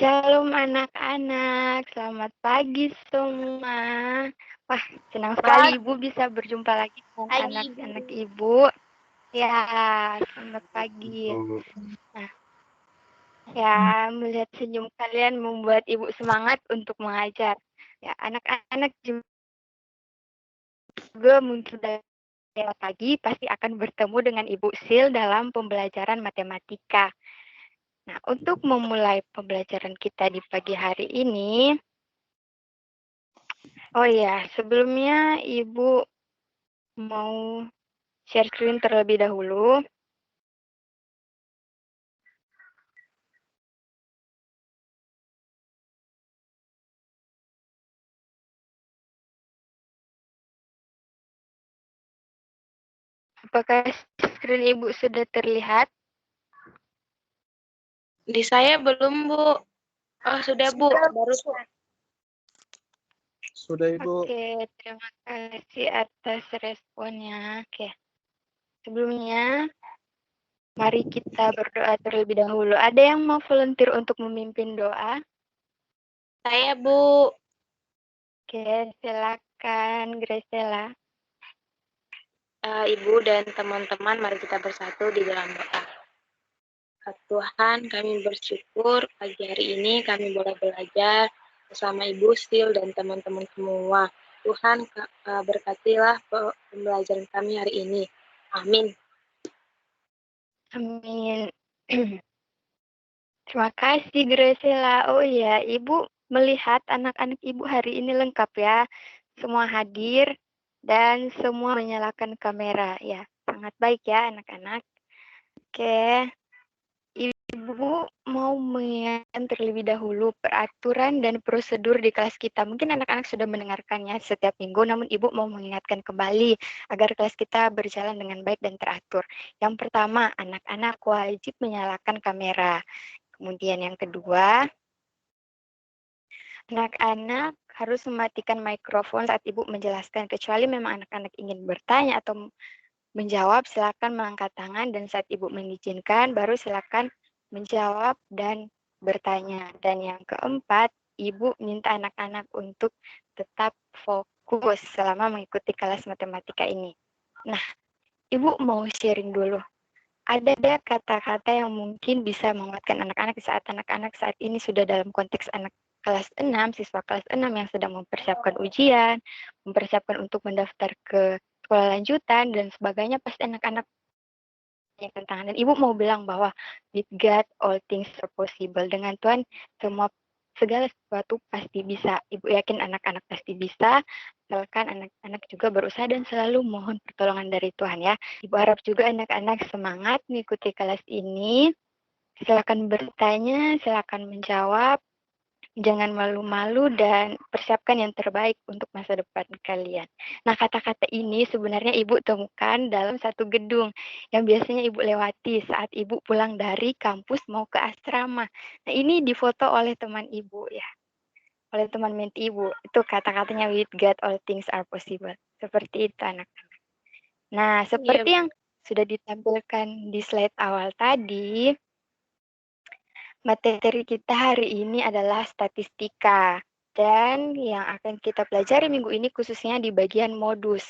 Shalom anak-anak, selamat pagi semua. Wah, senang sekali Ibu bisa berjumpa lagi dengan anak-anak Ibu. Ya, selamat pagi. Nah, ya, melihat senyum kalian membuat Ibu semangat untuk mengajar. Ya, anak-anak juga mungkin dari pagi pasti akan bertemu dengan Ibu Sil dalam pembelajaran matematika. Nah, untuk memulai pembelajaran kita di pagi hari ini, oh iya, sebelumnya Ibu mau share screen terlebih dahulu. Apakah screen Ibu sudah terlihat? Di saya belum, Bu. Oh, sudah, Bu. Baru. Sudah, Ibu. Oke, terima kasih atas responnya. Oke. Sebelumnya, mari kita berdoa terlebih dahulu. Ada yang mau volunteer untuk memimpin doa? Saya, Bu. Oke, silakan Graciela. Ibu dan teman-teman, mari kita bersatu di dalam doa. Tuhan, kami bersyukur pagi hari ini kami boleh belajar bersama Ibu Sil dan teman-teman semua. Tuhan, berkatilah pembelajaran kami hari ini. Amin. Amin. Terima kasih Graciela. Oh iya, Ibu melihat anak-anak Ibu hari ini lengkap ya. Semua hadir dan semua menyalakan kamera ya. Sangat baik ya anak-anak. Oke. Ibu mau mengingatkan terlebih dahulu peraturan dan prosedur di kelas kita. Mungkin anak-anak sudah mendengarkannya setiap minggu, namun Ibu mau mengingatkan kembali agar kelas kita berjalan dengan baik dan teratur. Yang pertama, anak-anak wajib menyalakan kamera. Kemudian yang kedua, anak-anak harus mematikan mikrofon saat Ibu menjelaskan, kecuali memang anak-anak ingin bertanya atau menjawab, silakan mengangkat tangan, dan saat Ibu mengizinkan, baru silakan menjawab dan bertanya. Dan yang keempat, Ibu minta anak-anak untuk tetap fokus selama mengikuti kelas matematika ini. Nah, Ibu mau sharing dulu. Ada kata-kata yang mungkin bisa menguatkan anak-anak saat ini sudah dalam konteks anak kelas 6, siswa kelas 6 yang sedang mempersiapkan ujian, mempersiapkan untuk mendaftar ke sekolah lanjutan, dan sebagainya. Pasti anak-anak yang tantangan. Dan Ibu mau bilang bahwa with God all things are possible. Dengan Tuhan segala sesuatu pasti bisa. Ibu yakin anak-anak pasti bisa, asalkan anak-anak juga berusaha dan selalu mohon pertolongan dari Tuhan ya. Ibu harap juga anak-anak semangat mengikuti kelas ini. Silakan bertanya, silakan menjawab. Jangan malu-malu dan persiapkan yang terbaik untuk masa depan kalian. Nah, kata-kata ini sebenarnya Ibu temukan dalam satu gedung yang biasanya Ibu lewati saat Ibu pulang dari kampus mau ke asrama. Nah, ini difoto oleh teman Ibu ya, oleh teman menti Ibu. Itu kata-katanya with God all things are possible. Seperti itu anak-anak. Nah, seperti yang sudah ditampilkan di slide awal tadi, materi kita hari ini adalah statistika, dan yang akan kita pelajari minggu ini khususnya di bagian modus.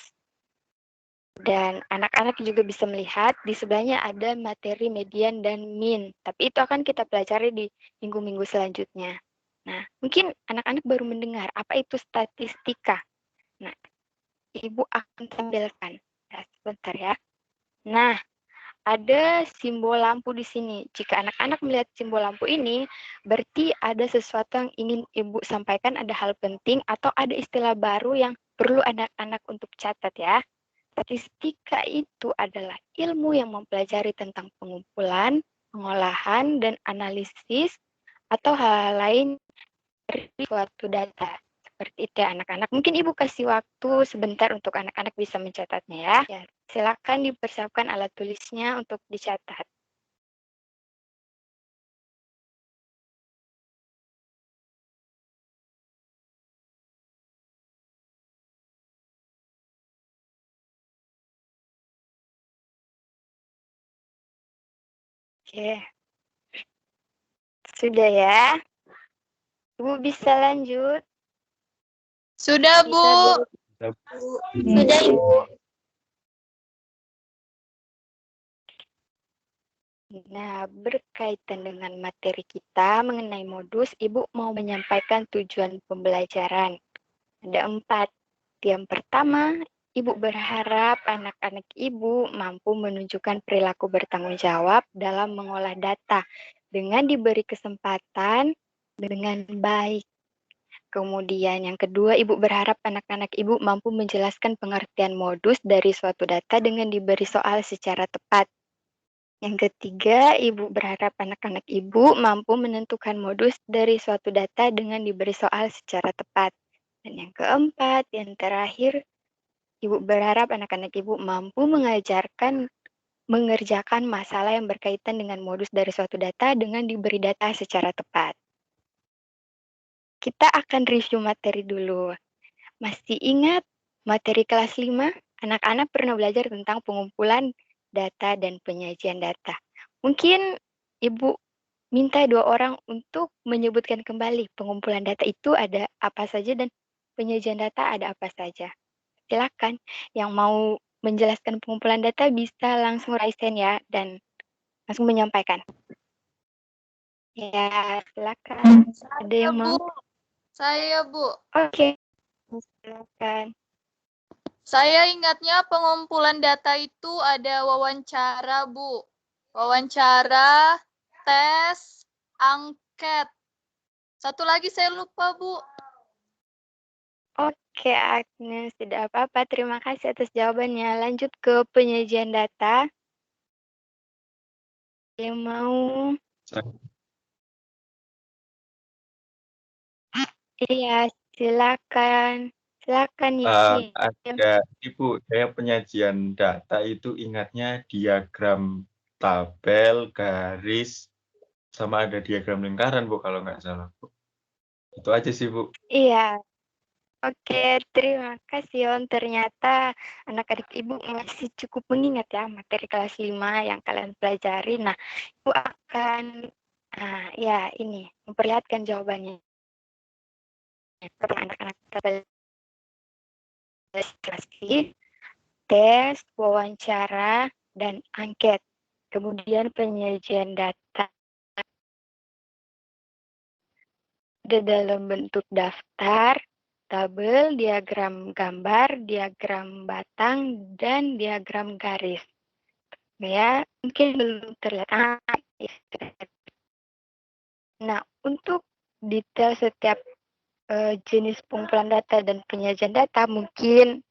Dan anak-anak juga bisa melihat di sebelahnya ada materi median dan min, tapi itu akan kita pelajari di minggu-minggu selanjutnya. Nah, mungkin anak-anak baru mendengar apa itu statistika. Nah, Ibu akan tampilkan. Ya, sebentar ya. Nah, ada simbol lampu di sini. Jika anak-anak melihat simbol lampu ini, berarti ada sesuatu yang ingin Ibu sampaikan, ada hal penting, atau ada istilah baru yang perlu anak-anak untuk catat ya. Statistika itu adalah ilmu yang mempelajari tentang pengumpulan, pengolahan, dan analisis, atau hal lain dari suatu data. Seperti itu ya anak-anak. Mungkin Ibu kasih waktu sebentar untuk anak-anak bisa mencatatnya ya. Ya, silakan dipersiapkan alat tulisnya untuk dicatat. Oke. Sudah ya. Ibu bisa lanjut? Sudah, Bu. Bisa, Bu. Sudah, Ibu. Nah, berkaitan dengan materi kita mengenai modus, Ibu mau menyampaikan tujuan pembelajaran. Ada 4. Yang pertama, Ibu berharap anak-anak Ibu mampu menunjukkan perilaku bertanggung jawab dalam mengolah data dengan diberi kesempatan dengan baik. Kemudian yang kedua, Ibu berharap anak-anak Ibu mampu menjelaskan pengertian modus dari suatu data dengan diberi soal secara tepat. Yang ketiga, Ibu berharap anak-anak Ibu mampu menentukan modus dari suatu data dengan diberi soal secara tepat. Dan yang keempat, yang terakhir, Ibu berharap anak-anak Ibu mampu mengerjakan masalah yang berkaitan dengan modus dari suatu data dengan diberi data secara tepat. Kita akan review materi dulu. Masih ingat materi kelas 5? Anak-anak pernah belajar tentang pengumpulan data dan penyajian data. Mungkin Ibu minta 2 orang untuk menyebutkan kembali pengumpulan data itu ada apa saja dan penyajian data ada apa saja. Silakan, yang mau menjelaskan pengumpulan data bisa langsung raise hand ya dan langsung menyampaikan. Ya, silakan. Ada yang mau? Saya, Bu. Oke, silakan. Saya ingatnya pengumpulan data itu ada wawancara, Bu. Wawancara, tes, angket. Satu lagi saya lupa, Bu. Oke, Agnes, tidak apa-apa. Terima kasih atas jawabannya. Lanjut ke penyajian data. Yang mau? Iya, silakan. Silakan, Yiki. Ada Ibu, saya penyajian data itu ingatnya diagram tabel, garis, sama ada diagram lingkaran, Bu, kalau nggak salah, Bu. Itu aja sih, Bu. Iya. Oke, terima kasih, Yon. Ternyata anak-adik Ibu masih cukup mengingat ya materi kelas 5 yang kalian pelajari. Nah, Ibu akan ya ini memperlihatkan jawabannya. Anak-anak kita belajar tes, wawancara, dan angket. Kemudian penyajian data ada dalam bentuk daftar, tabel, diagram gambar, diagram batang, dan diagram garis. Ya, mungkin belum terlihat. Nah, untuk detail setiap jenis pengumpulan data dan penyajian data, mungkin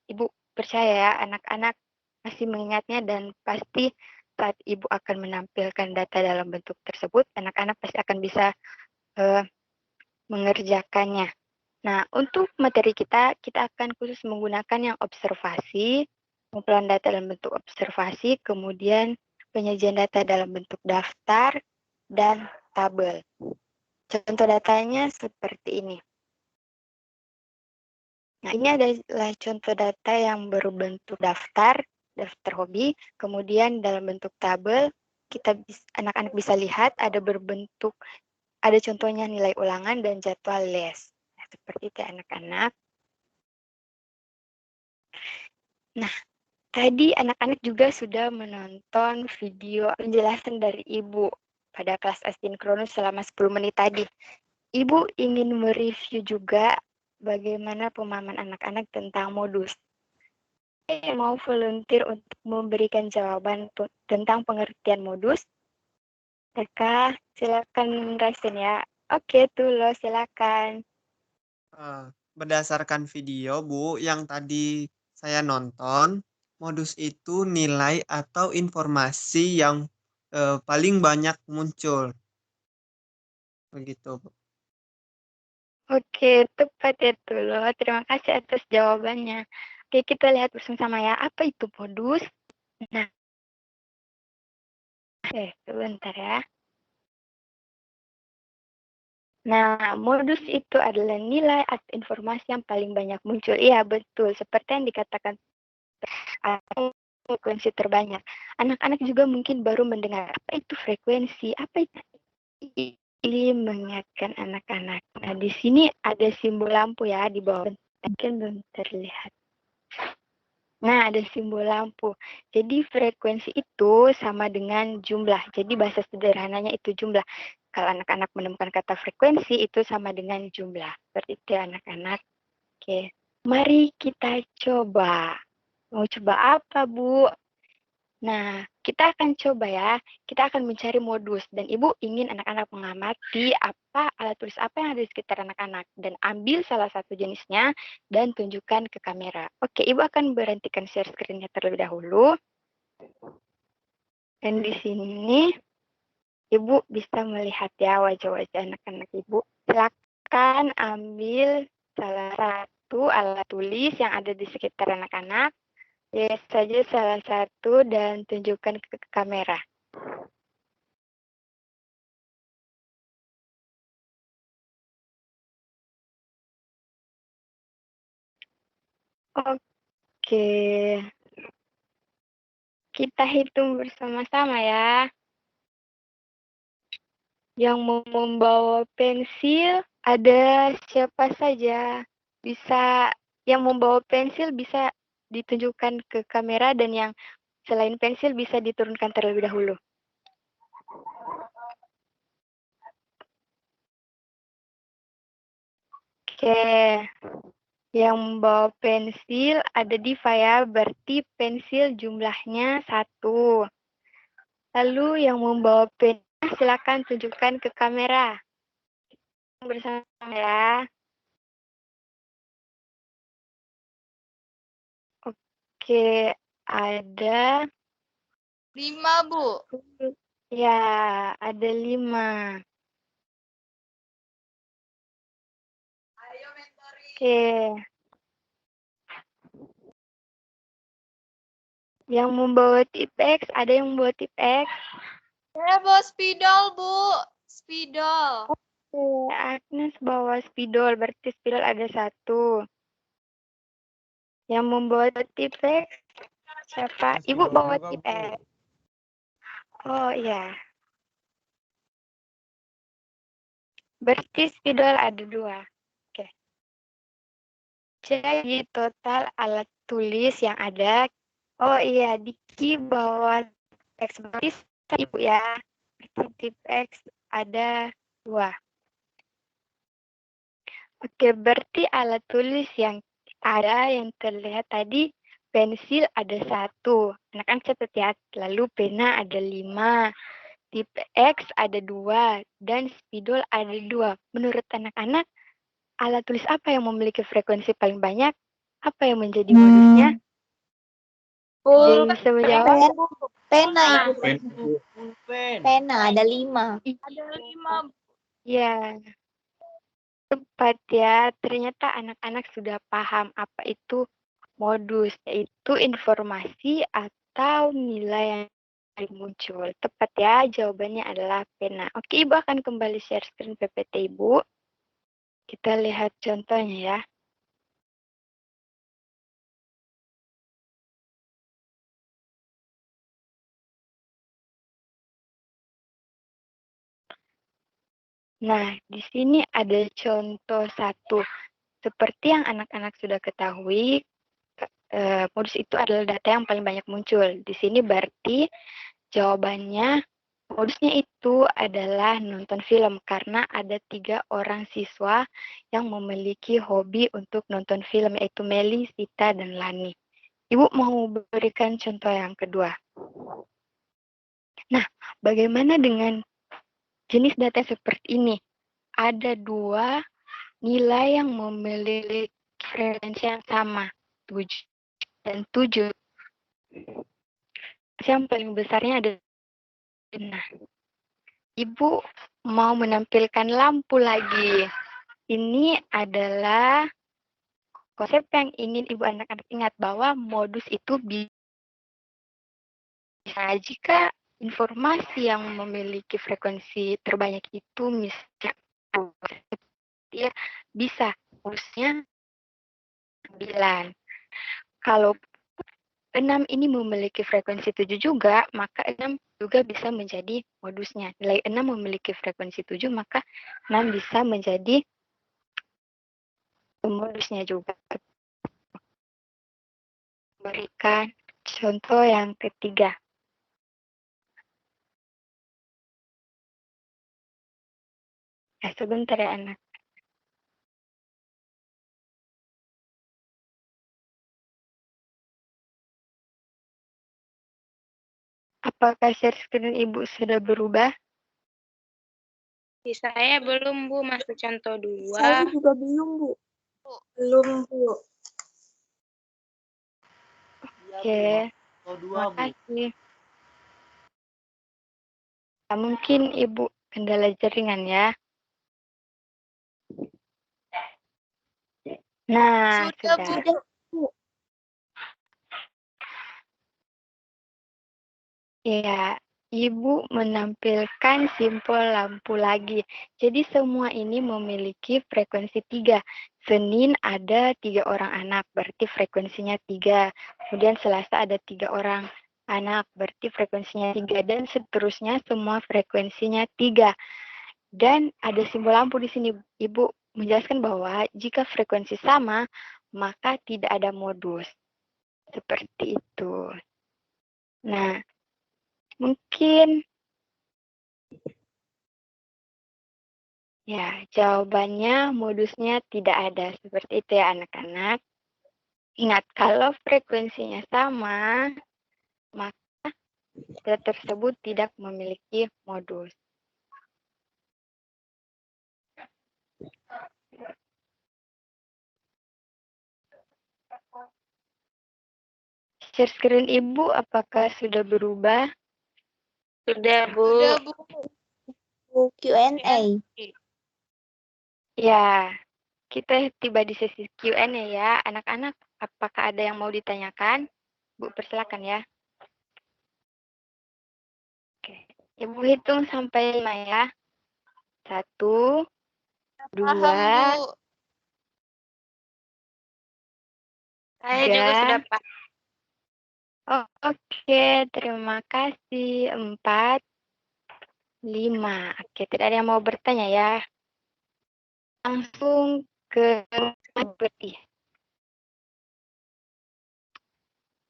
Ibu percaya ya, anak-anak masih mengingatnya dan pasti saat Ibu akan menampilkan data dalam bentuk tersebut, anak-anak pasti akan bisa mengerjakannya. Nah, untuk materi kita akan khusus menggunakan yang observasi, pengumpulan data dalam bentuk observasi, kemudian penyajian data dalam bentuk daftar, dan tabel. Contoh datanya seperti ini. Nah, ini adalah contoh data yang berbentuk daftar hobi, kemudian dalam bentuk tabel, anak-anak bisa lihat ada contohnya nilai ulangan dan jadwal les. Nah, seperti itu anak-anak. Nah, tadi anak-anak juga sudah menonton video penjelasan dari Ibu pada kelas asinkronus selama 10 menit tadi. Ibu ingin mereview juga bagaimana pemahaman anak-anak tentang modus. Saya mau volunteer untuk memberikan jawaban tentang pengertian modus. Mereka silakan raise ya. Oke, tuh lo silakan. Berdasarkan video, Bu, yang tadi saya nonton, modus itu nilai atau informasi yang paling banyak muncul. Begitu, Bu. Oke, tepat ya tuh lo. Terima kasih atas jawabannya. Oke, kita lihat bersama-sama ya. Apa itu modus? Nah, sebentar ya. Nah, modus itu adalah nilai atau informasi yang paling banyak muncul. Iya, betul. Seperti yang dikatakan atau frekuensi terbanyak. Anak-anak juga mungkin baru mendengar apa itu frekuensi, apa itu mengingatkan anak-anak. Nah, di sini ada simbol lampu ya di bawah. Mungkin belum terlihat. Nah, ada simbol lampu. Jadi frekuensi itu sama dengan jumlah. Jadi bahasa sederhananya itu jumlah. Kalau anak-anak menemukan kata frekuensi itu sama dengan jumlah. Seperti itu ya anak-anak. Oke, mari kita coba. Mau coba apa, Bu? Nah, kita akan coba ya. Kita akan mencari modus. Dan Ibu ingin anak-anak mengamati apa alat tulis apa yang ada di sekitar anak-anak. Dan ambil salah satu jenisnya dan tunjukkan ke kamera. Oke, Ibu akan berhentikan share screen-nya terlebih dahulu. Dan di sini Ibu bisa melihat ya wajah-wajah anak-anak Ibu. Silakan ambil salah satu alat tulis yang ada di sekitar anak-anak. Lihat saja salah satu dan tunjukkan ke kamera. Oke. Kita hitung bersama-sama ya. Yang mau membawa pensil ada siapa saja? Bisa yang membawa pensil bisa ditunjukkan ke kamera dan yang selain pensil bisa diturunkan terlebih dahulu. Oke. Yang membawa pensil ada Diva ya, berarti pensil jumlahnya 1. Lalu yang membawa pena silakan tunjukkan ke kamera. Bersama ya. Oke, ada 5, Bu. ya, ada 5. Oke. Yang membawa tip X, ada yang membawa tip X? Saya bawa spidol, Bu. Spidol. Oke, Agnes bawa spidol, berarti spidol ada 1. Yang membawa tip X siapa? Ibu bawa tip X. Oh iya. Berarti spidol ada 2. Oke. Jadi total alat tulis yang ada. Oh iya, Diki bawa teks berarti Ibu ya. Tip X ada 2. Oke, berarti alat tulis yang ada yang terlihat tadi pensil ada 1. Anak-anak catat ya. Lalu pena ada 5. Tip X ada 2 dan spidol ada 2. Menurut anak-anak, alat tulis apa yang memiliki frekuensi paling banyak? Apa yang menjadi modusnya? Yang bisa menjawab? Pena, Pena ada 5. Ada 5. Ya, tepat ya. Ternyata anak-anak sudah paham apa itu modus, yaitu informasi atau nilai yang muncul. Tepat ya, jawabannya adalah pena. Oke, Ibu akan kembali share screen PPT Ibu. Kita lihat contohnya ya. Nah, di sini ada contoh 1. Seperti yang anak-anak sudah ketahui, modus itu adalah data yang paling banyak muncul. Di sini berarti jawabannya modusnya itu adalah nonton film karena ada 3 orang siswa yang memiliki hobi untuk nonton film, yaitu Meli, Sita, dan Lani. Ibu mau berikan contoh yang kedua. Nah, bagaimana dengan jenis data seperti ini? Ada 2 nilai yang memiliki frekuensi yang sama, 7 dan 7. Yang paling besarnya ada. Nah, Ibu mau menampilkan lampu lagi. Ini adalah konsep yang ingin Ibu anak-anak ingat bahwa modus itu bisa jika informasi yang memiliki frekuensi terbanyak itu misalnya ya, bisa modusnya 9. Kalau 6 ini memiliki frekuensi 7 juga, maka 6 juga bisa menjadi modusnya. Nilai 6 memiliki frekuensi 7, maka 6 bisa menjadi modusnya juga. Berikan contoh yang ketiga. Sebentar ya anak. Apakah share screen Ibu sudah berubah? Di saya belum, Bu. Masuk contoh Saya 2. juga belum, Bu. Belum, Bu. Oke, terima kasih. Mungkin Ibu kendala jaringan ya. Nah, Sudah, sudah. Bu. Ya, Ibu menampilkan simpul lampu lagi. Jadi semua ini memiliki frekuensi 3. Senin ada 3 orang anak, berarti frekuensinya 3. Kemudian Selasa ada 3 orang anak, berarti frekuensinya 3. Dan seterusnya semua frekuensinya 3. Dan ada simbol lampu di sini. Ibu menjelaskan bahwa jika frekuensi sama, maka tidak ada modus. Seperti itu. Nah, mungkin ya, jawabannya modusnya tidak ada. Seperti itu ya anak-anak. Ingat, kalau frekuensinya sama, maka zat tersebut tidak memiliki modus. Share screen Ibu apakah sudah berubah? Sudah, Bu. Sudah, Bu. Bu, Q&A. Ya, kita tiba di sesi Q&A ya. Anak-anak, apakah ada yang mau ditanyakan? Bu, persilakan ya. Oke, Ibu hitung sampai 5 ya. 1, 2, Paham, Bu. Saya juga sudah paham. Oh, oke, terima kasih. 4, 5. Oke, tidak ada yang mau bertanya ya. Langsung ke berarti.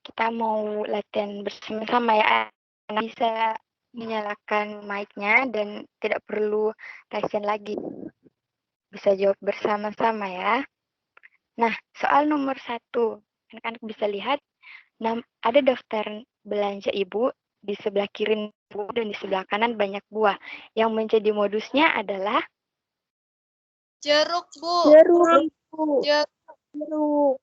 Kita mau latihan bersama-sama ya. Anda bisa menyalakan mic-nya dan tidak perlu latihan lagi. Bisa jawab bersama-sama ya. Nah, soal nomor 1. Anak-anak bisa lihat ada daftar belanja Ibu di sebelah kiri buah dan di sebelah kanan banyak buah. Yang menjadi modusnya adalah Jeruk, Bu. Jeruk, Bu. Jeruk. Jeruk.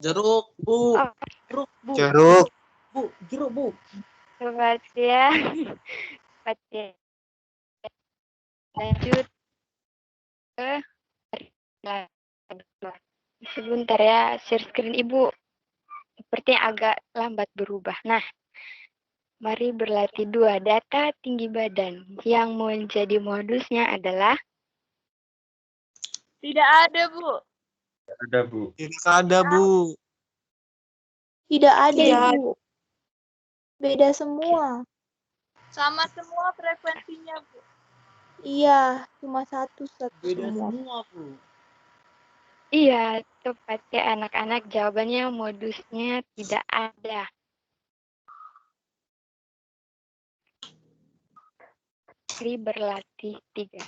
Jeruk, Bu. oh, Jeruk, Bu. Jeruk. Bu, jeruk, Bu. sobat ya. Sobat ya. Lanjut ke sebentar ya, share screen Ibu. Sepertinya agak lambat berubah. Nah, mari berlatih 2. Data tinggi badan. Yang menjadi modusnya adalah Tidak ada, Bu. Ada, Bu. Tidak ada, Bu. Tidak ada, Iya. Bu. Beda semua. Sama semua frekuensinya, Bu. Iya, cuma satu Beda semua. semua, Bu. Iya, tepat ya anak-anak. Jawabannya modusnya tidak ada. Mari berlatih 3.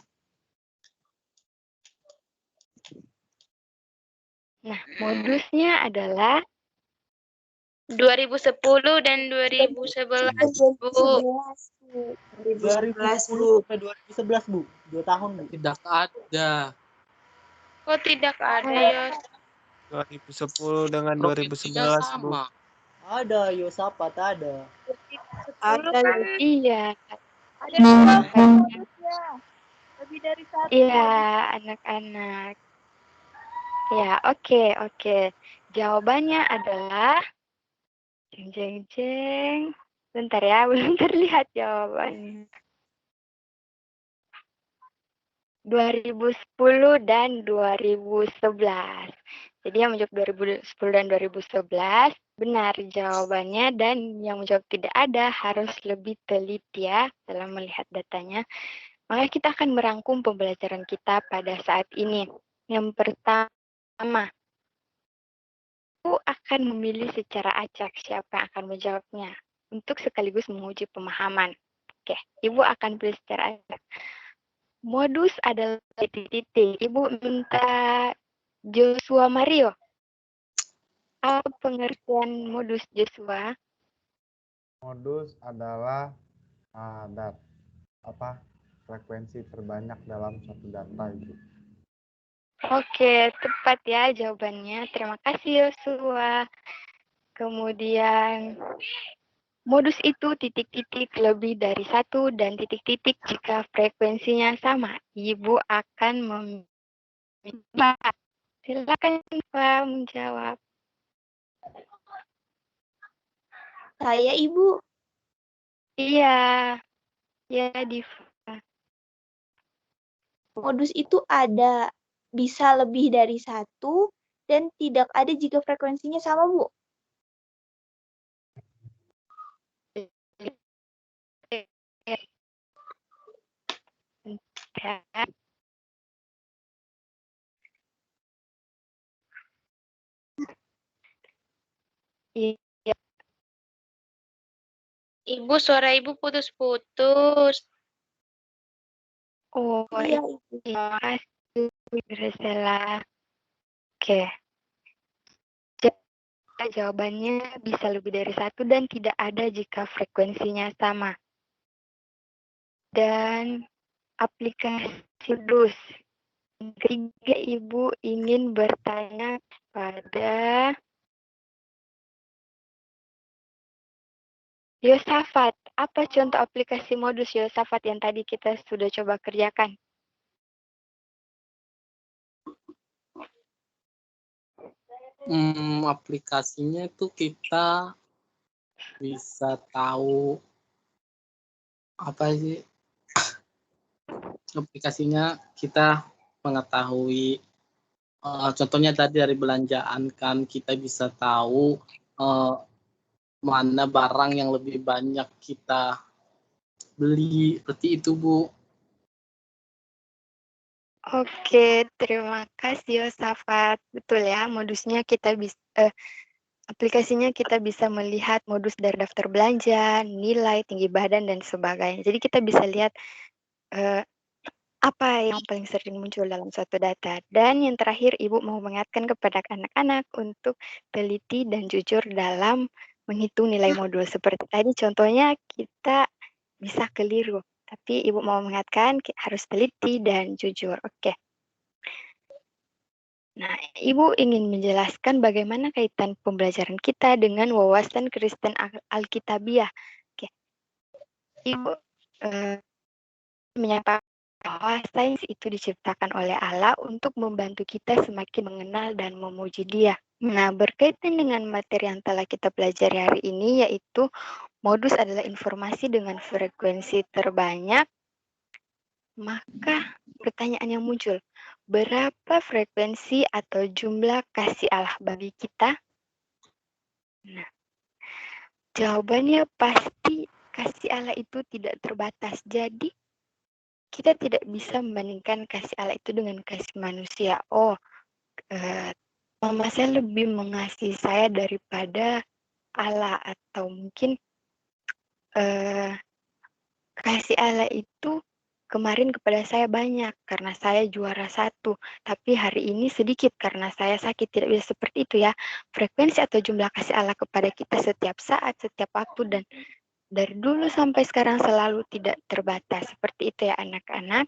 Nah, modusnya adalah 2010 dan 2011, Bu. 2010 sampai 2011, Bu. 2 tahun, Bu. Tidak ada. Kok tidak ada ya? 2010 dengan Provinsinya 2011, Bu. sama. Ada, Yosapat ada. 2010 kan iya, Ada dua, Bu, modusnya. Lebih dari satu. iya anak-anak. Ya, oke. Jawabannya adalah jeng jeng jeng. Bentar ya, belum terlihat jawabannya. 2010 dan 2011. Jadi yang menjawab 2010 dan 2011 Benar jawabannya, dan yang menjawab tidak ada harus lebih teliti ya dalam melihat datanya. Maka kita akan merangkum pembelajaran kita pada saat ini. Yang pertama, aku akan memilih secara acak siapa yang akan menjawabnya untuk sekaligus menguji pemahaman. Oke, Ibu akan pilih secara acak. Modus adalah titik-titik. Ibu minta Joshua Mario. Apa pengertian modus, Joshua? Modus adalah frekuensi terbanyak dalam suatu data itu. Oke, tepat ya jawabannya. Terima kasih, Joshua. Kemudian, modus itu titik-titik lebih dari satu dan titik-titik jika frekuensinya sama. Ibu akan meminta. Silakan Pak menjawab. Saya Ibu. Iya, ya Diva. Modus itu ada, bisa lebih dari satu, dan tidak ada jika frekuensinya sama, Bu. Iya. Ibu, suara Ibu putus-putus. Oh, Iya, iya. Ibu. Terima kasih, Graciela. Oke. Jawabannya bisa lebih dari satu dan tidak ada jika frekuensinya sama. Dan aplikasi modus. Ketiga, Ibu ingin bertanya pada Yosafat. Apa contoh aplikasi modus Yosafat yang tadi kita sudah coba kerjakan? Aplikasinya itu kita bisa tahu apa sih aplikasinya, kita mengetahui contohnya tadi dari belanjaan kan kita bisa tahu mana barang yang lebih banyak kita beli, seperti itu Bu. Oke, terima kasih Yosafat. Betul ya, modusnya kita bisa aplikasinya kita bisa melihat modus dari daftar belanja, nilai, tinggi badan, dan sebagainya. Jadi kita bisa lihat apa yang paling sering muncul dalam suatu data. Dan yang terakhir, Ibu mau mengingatkan kepada anak-anak untuk teliti dan jujur dalam menghitung nilai modul. Seperti tadi contohnya kita bisa keliru. Tapi Ibu mau mengingatkan harus teliti dan jujur. Oke. Nah, Ibu ingin menjelaskan bagaimana kaitan pembelajaran kita dengan wawasan Kristen Alkitabiah. Oke. Ibu menyampaikan bahwa sains itu diciptakan oleh Allah untuk membantu kita semakin mengenal dan memuji Dia. Nah, berkaitan dengan materi yang telah kita pelajari hari ini, yaitu modus adalah informasi dengan frekuensi terbanyak, maka pertanyaan yang muncul, berapa frekuensi atau jumlah kasih Allah bagi kita? Nah, jawabannya pasti kasih Allah itu tidak terbatas. Jadi, kita tidak bisa membandingkan kasih Allah itu dengan kasih manusia. Oh, mama saya lebih mengasihi saya daripada Allah, atau mungkin kasih Allah itu kemarin kepada saya banyak karena saya juara 1, tapi hari ini sedikit karena saya sakit. Tidak bisa seperti itu ya. Frekuensi atau jumlah kasih Allah kepada kita setiap saat, setiap waktu, dan dari dulu sampai sekarang selalu tidak terbatas. Seperti itu ya anak-anak.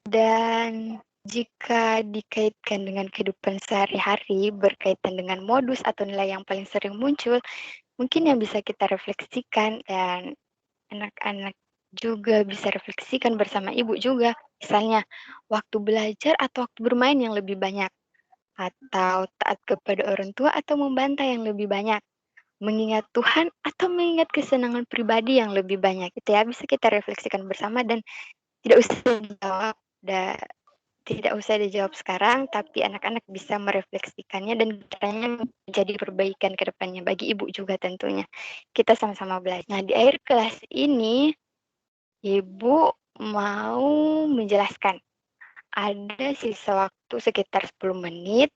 Dan jika dikaitkan dengan kehidupan sehari-hari berkaitan dengan modus atau nilai yang paling sering muncul, mungkin yang bisa kita refleksikan dan anak-anak juga bisa refleksikan bersama ibu juga. Misalnya, waktu belajar atau waktu bermain yang lebih banyak, atau taat kepada orang tua atau membantah yang lebih banyak, mengingat Tuhan atau mengingat kesenangan pribadi yang lebih banyak. Itu ya bisa kita refleksikan bersama dan tidak usah dijawab tidak usah dijawab sekarang, tapi anak-anak bisa merefleksikannya dan kiranya menjadi perbaikan ke depannya, bagi Ibu juga tentunya. Kita sama-sama belajar. Nah, di akhir kelas ini, Ibu mau menjelaskan. Ada sisa waktu sekitar 10 menit,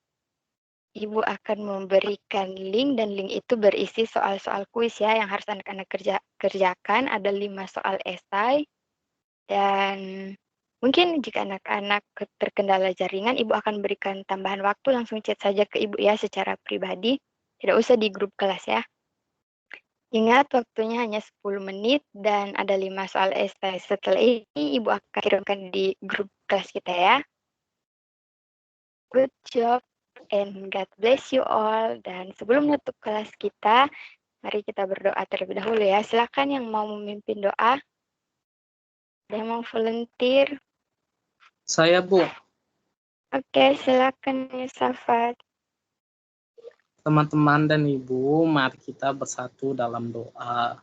Ibu akan memberikan link dan link itu berisi soal-soal kuis ya yang harus anak-anak kerjakan. Ada 5 soal esai dan mungkin jika anak-anak terkendala jaringan, Ibu akan berikan tambahan waktu, langsung chat saja ke Ibu ya secara pribadi. Tidak usah di grup kelas ya. Ingat waktunya hanya 10 menit dan ada 5 soal esai. Setelah ini Ibu akan kirimkan di grup kelas kita ya. Good job and God bless you all. Dan sebelum menutup kelas kita, mari kita berdoa terlebih dahulu ya. Silakan yang mau memimpin doa. Ada yang mau volunteer? Saya, Bu. Oke, silakan Yusafat. Teman-teman dan Ibu, mari kita bersatu dalam doa.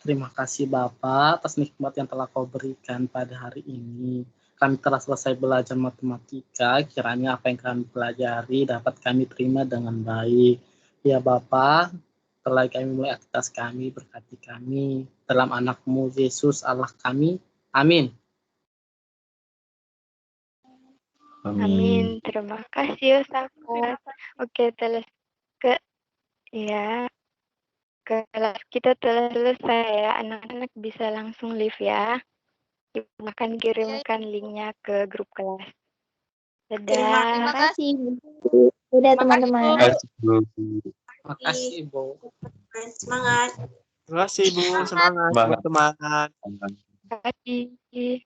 Terima kasih Bapak atas nikmat yang telah Kau berikan pada hari ini. Kami telah selesai belajar matematika, kiranya apa yang kami pelajari dapat kami terima dengan baik. Ya Bapak, setelah kami mulai aktivitas kami, berkati kami. Dalam anak-Mu Yesus Allah kami. Amin. Amin. Terima kasih Yusafat. Oke, kelas kita telah selesai ya. Anak-anak bisa langsung leave ya. Ibu akan kirimkan linknya ke grup kelas. Terima Dadah. kasih. Udah teman-teman. Terima kasih Ibu. Semangat. Terima kasih, Bu. Semangat, Semangat. teman-teman. Terima kasih.